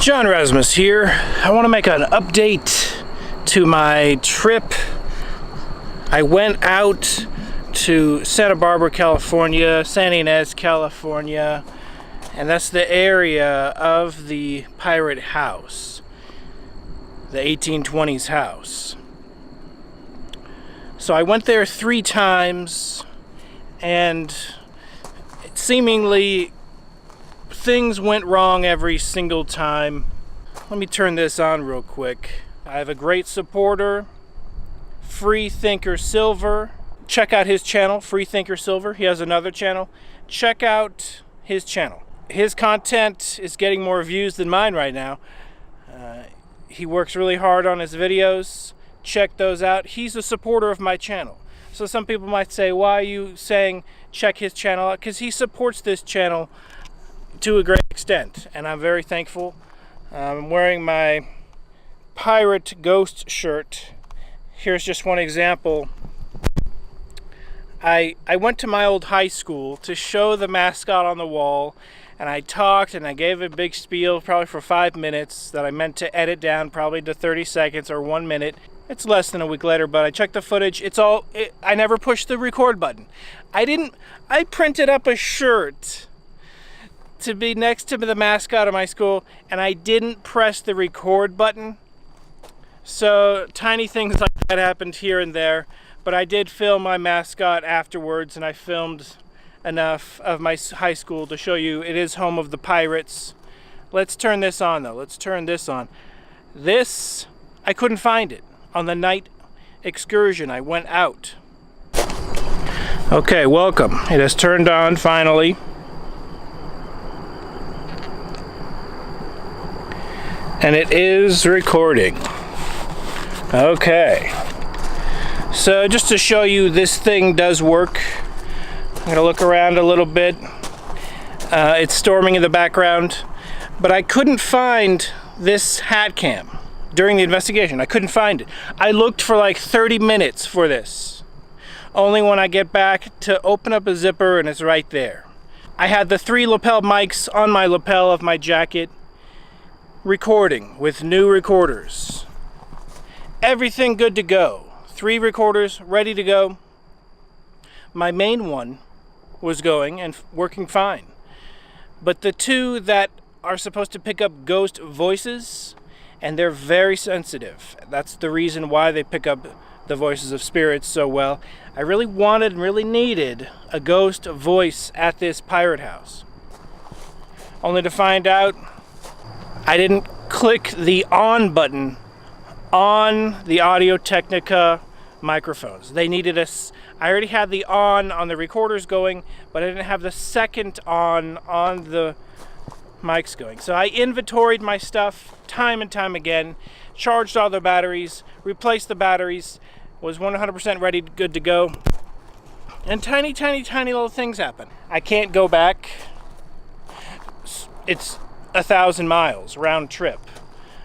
John Razimus here. I want to make an update to my trip. I went out to Santa Barbara, California, San Ynez, California, and that's the area of the pirate house, the 1820s house. So I went there 3 times, and seemingly things went wrong every single time. Let me turn this on real quick. I have a great supporter, Free Thinker Silver. Check out his channel, Free Thinker Silver. He has another channel. Check out his channel. His content is getting more views than mine right now. He works really hard on his videos. Check those out. He's a supporter of my channel. So some people might say, why are you saying check his channel out? Because he supports this channel to a great extent, and I'm very thankful. I'm wearing my pirate ghost shirt. Here's just one example. I went to my old high school to show the mascot on the wall, and I talked and I gave a big spiel probably for 5 minutes that I meant to edit down probably to 30 seconds or 1 minute. It's less than a week later, but I checked the footage. I never pushed the record button. I printed up a shirt to be next to the mascot of my school, and I didn't press the record button. So tiny things like that happened here and there, but I did film my mascot afterwards, and I filmed enough of my high school to show you it is home of the pirates. Let's turn this on though. Let's turn this on. This, I couldn't find it on the night excursion. I went out. Okay, welcome. It has turned on finally. And it is recording. Okay. So just to show you, this thing does work. I'm gonna look around a little bit. It's storming in the background, but I couldn't find this hat cam during the investigation. I couldn't find it. I looked for like 30 minutes for this. Only when I get back to open up a zipper and it's right there. I had the 3 lapel mics on my lapel of my jacket, recording with new recorders. Everything good to go. 3 recorders ready to go. My main one was going and working fine. But the 2 that are supposed to pick up ghost voices, and they're very sensitive. That's the reason why they pick up the voices of spirits so well. I really wanted and really needed a ghost voice at this pirate house. Only to find out I didn't click the on button on the Audio-Technica microphones. They needed I already had the on the recorders going, but I didn't have the second on the mics going. So I inventoried my stuff time and time again, charged all the batteries, replaced the batteries, was 100% ready, good to go. And tiny little things happen. I can't go back. It's 1,000 miles round trip.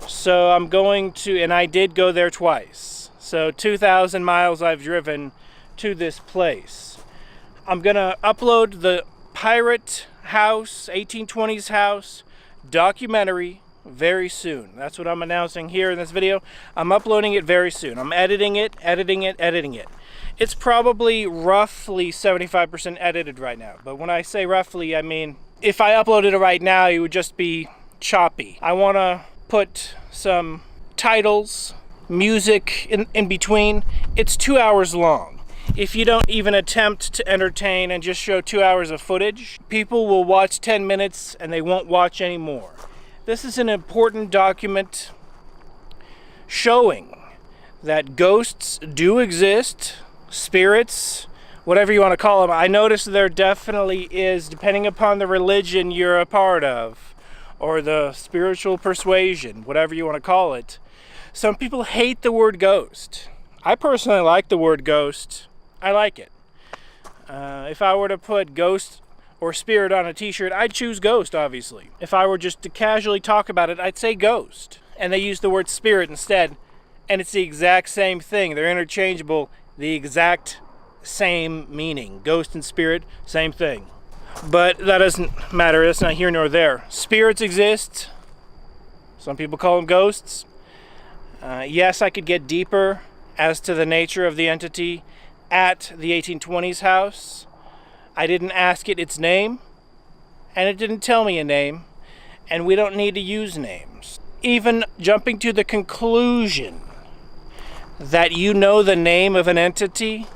So I'm going to, and I did go there twice. So 2,000 miles I've driven to this place. I'm gonna upload the Pirate House, 1820s house documentary very soon. That's what I'm announcing here in this video. I'm uploading it very soon. I'm editing it. It's probably roughly 75% edited right now. But when I say roughly, I mean, if I uploaded it right now, it would just be choppy. I want to put some titles, music in between. It's 2 hours long. If you don't even attempt to entertain and just show 2 hours of footage, people will watch 10 minutes and they won't watch any more. This is an important document showing that ghosts do exist, spirits, whatever you want to call them. I noticed there definitely is, depending upon the religion you're a part of, or the spiritual persuasion, whatever you want to call it. Some people hate the word ghost. I personally like the word ghost. I like it. If I were to put ghost or spirit on a t-shirt, I'd choose ghost, obviously. If I were just to casually talk about it, I'd say ghost. And they use the word spirit instead, and it's the exact same thing. They're interchangeable, the exact same meaning. Ghost and spirit, same thing. But that doesn't matter. That's not here nor there. Spirits exist. Some people call them ghosts. Yes, I could get deeper as to the nature of the entity at the 1820s house. I didn't ask it its name, and it didn't tell me a name, and we don't need to use names. Even jumping to the conclusion that you know the name of an entity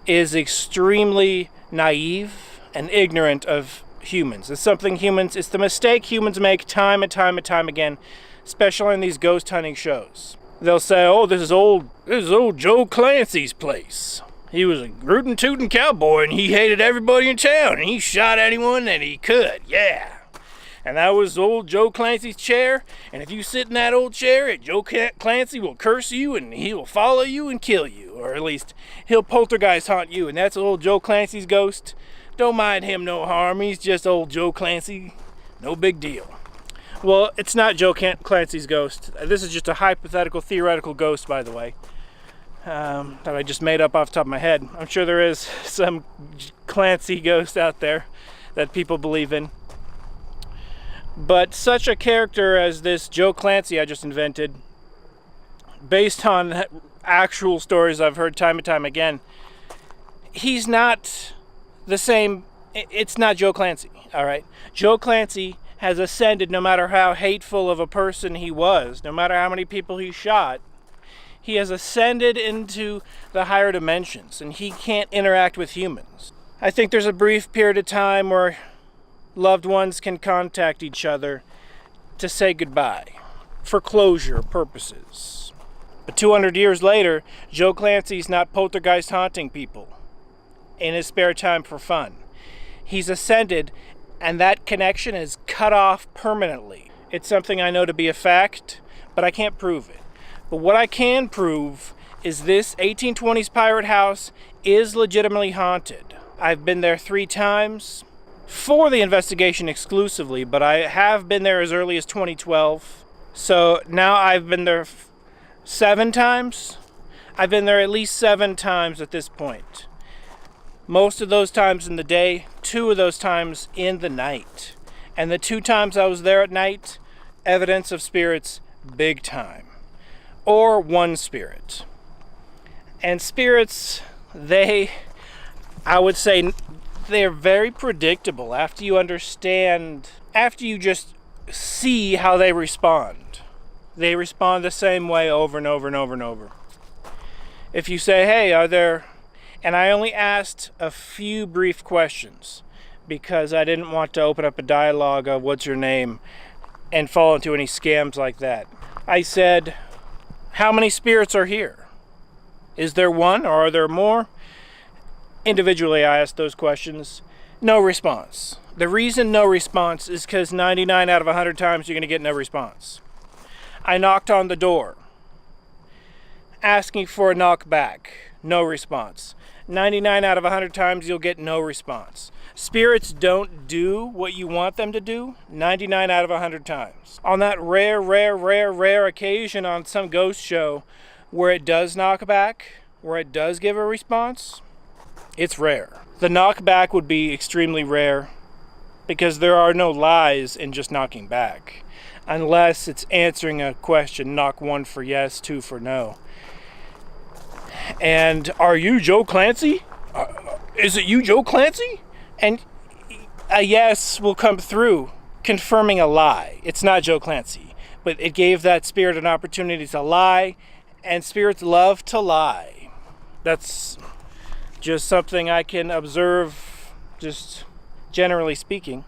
is extremely naive and ignorant of humans. It's the mistake humans make time and time and time again, especially in these ghost hunting shows. They'll say, oh, this is old Joe Clancy's place. He was a rootin' tootin' cowboy and he hated everybody in town and he shot anyone that he could, yeah. And that was old Joe Clancy's chair, and if you sit in that old chair, Joe Clancy will curse you and he will follow you and kill you, or at least he'll poltergeist haunt you, and that's old Joe Clancy's ghost. Don't mind him no harm, he's just old Joe Clancy, no big deal. Well, it's not Joe Clancy's ghost. This is just a hypothetical, theoretical ghost, by the way, that I just made up off the top of my head. I'm sure there is some Clancy ghost out there that people believe in. But such a character as this Joe Clancy I just invented, based on actual stories I've heard time and time again, he's not the same. It's not Joe Clancy, all right? Joe Clancy has ascended no matter how hateful of a person he was, no matter how many people he shot. He has ascended into the higher dimensions, and he can't interact with humans. I think there's a brief period of time where loved ones can contact each other to say goodbye for closure purposes. But 200 years later, Joe Clancy's not poltergeist haunting people in his spare time for fun. He's ascended, and that connection is cut off permanently. It's something I know to be a fact, but I can't prove it. But what I can prove is this 1820s pirate house is legitimately haunted. I've been there 3 times. For the investigation exclusively, but I have been there as early as 2012. So now I've been there 7 times. I've been there at least 7 times at this point. Most of those times in the day, 2 of those times in the night. And the 2 times I was there at night, evidence of spirits big time. Or 1 spirit. And spirits, I would say, they're very predictable after you understand, after you just see how they respond. They respond the same way over and over and over and over. If you say, hey, are there, and I only asked a few brief questions because I didn't want to open up a dialogue of what's your name and fall into any scams like that. I said, how many spirits are here? Is there 1 or are there more? Individually, I asked those questions. No response. The reason no response is because 99 out of 100 times you're going to get no response. I knocked on the door, asking for a knock back. No response. 99 out of 100 times you'll get no response. Spirits don't do what you want them to do 99 out of 100 times. On that rare occasion on some ghost show where it does knock back, where it does give a response, it's rare. The knockback would be extremely rare because there are no lies in just knocking back. Unless it's answering a question, knock 1 for yes, 2 for no. And are you Joe Clancy? Is it you, Joe Clancy? And a yes will come through, confirming a lie. It's not Joe Clancy. But it gave that spirit an opportunity to lie, and spirits love to lie. That's just something I can observe, just generally speaking.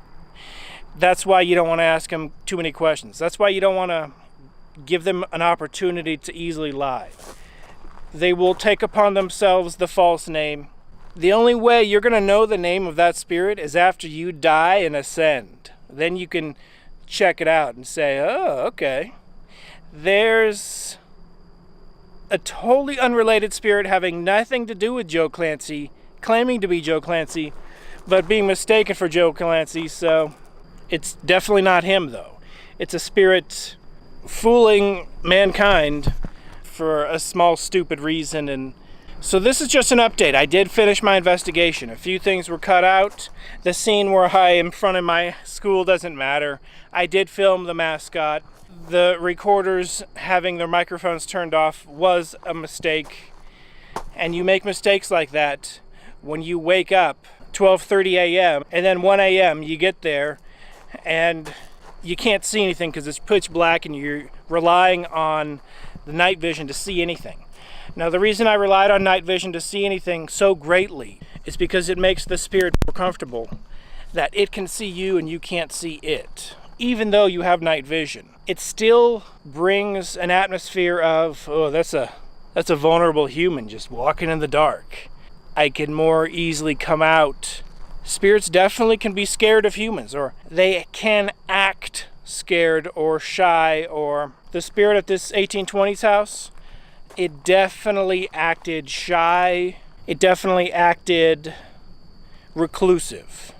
That's why you don't want to ask them too many questions. That's why you don't want to give them an opportunity to easily lie. They will take upon themselves the false name. The only way you're going to know the name of that spirit is after you die and ascend. Then you can check it out and say, oh, okay. There's a totally unrelated spirit having nothing to do with Joe Clancy, claiming to be Joe Clancy, but being mistaken for Joe Clancy, so it's definitely not him, though. It's a spirit fooling mankind for a small, stupid reason, and so this is just an update. I did finish my investigation. A few things were cut out. The scene where I am in front of my school doesn't matter. I did film the mascot. the recorders having their microphones turned off was a mistake. And you make mistakes like that when you wake up 12:30 a.m. and then 1 a.m. you get there and you can't see anything because it's pitch black and you're relying on the night vision to see anything. Now, the reason I relied on night vision to see anything so greatly is because it makes the spirit more comfortable that it can see you and you can't see it. Even though you have night vision, it still brings an atmosphere of, oh, that's a vulnerable human just walking in the dark. I can more easily come out. Spirits definitely can be scared of humans, or they can act scared or shy. Or the spirit at this 1820s house, it definitely acted shy. It definitely acted reclusive.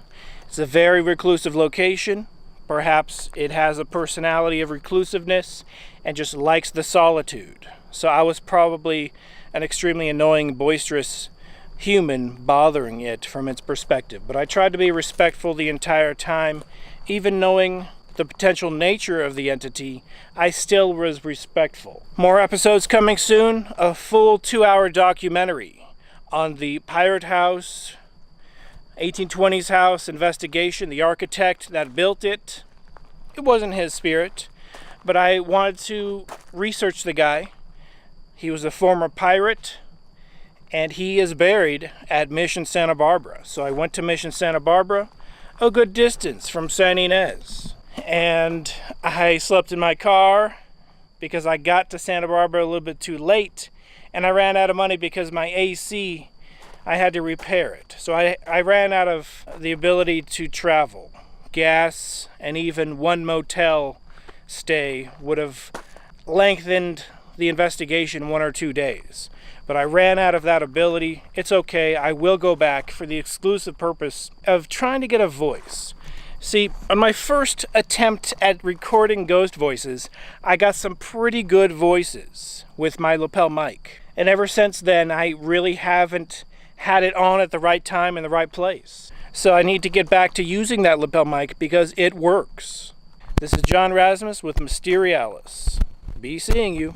It's a very reclusive location. Perhaps it has a personality of reclusiveness and just likes the solitude. So I was probably an extremely annoying, boisterous human bothering it from its perspective. But I tried to be respectful the entire time. Even knowing the potential nature of the entity, I still was respectful. More episodes coming soon. A full 2-hour documentary on the Pirate House 1820s house investigation, the architect that built it. It wasn't his spirit, but I wanted to research the guy. He was a former pirate, and he is buried at Mission Santa Barbara. So I went to Mission Santa Barbara, a good distance from San Ynez, and I slept in my car because I got to Santa Barbara a little bit too late, and I ran out of money because my AC, I had to repair it. So I ran out of the ability to travel. Gas and even one motel stay would have lengthened the investigation 1 or 2 days. But I ran out of that ability. It's okay. I will go back for the exclusive purpose of trying to get a voice. See, on my first attempt at recording ghost voices, I got some pretty good voices with my lapel mic. And ever since then, I really haven't had it on at the right time in the right place. So I need to get back to using that lapel mic because it works. This is John Razimus with Mysterialis. Be seeing you.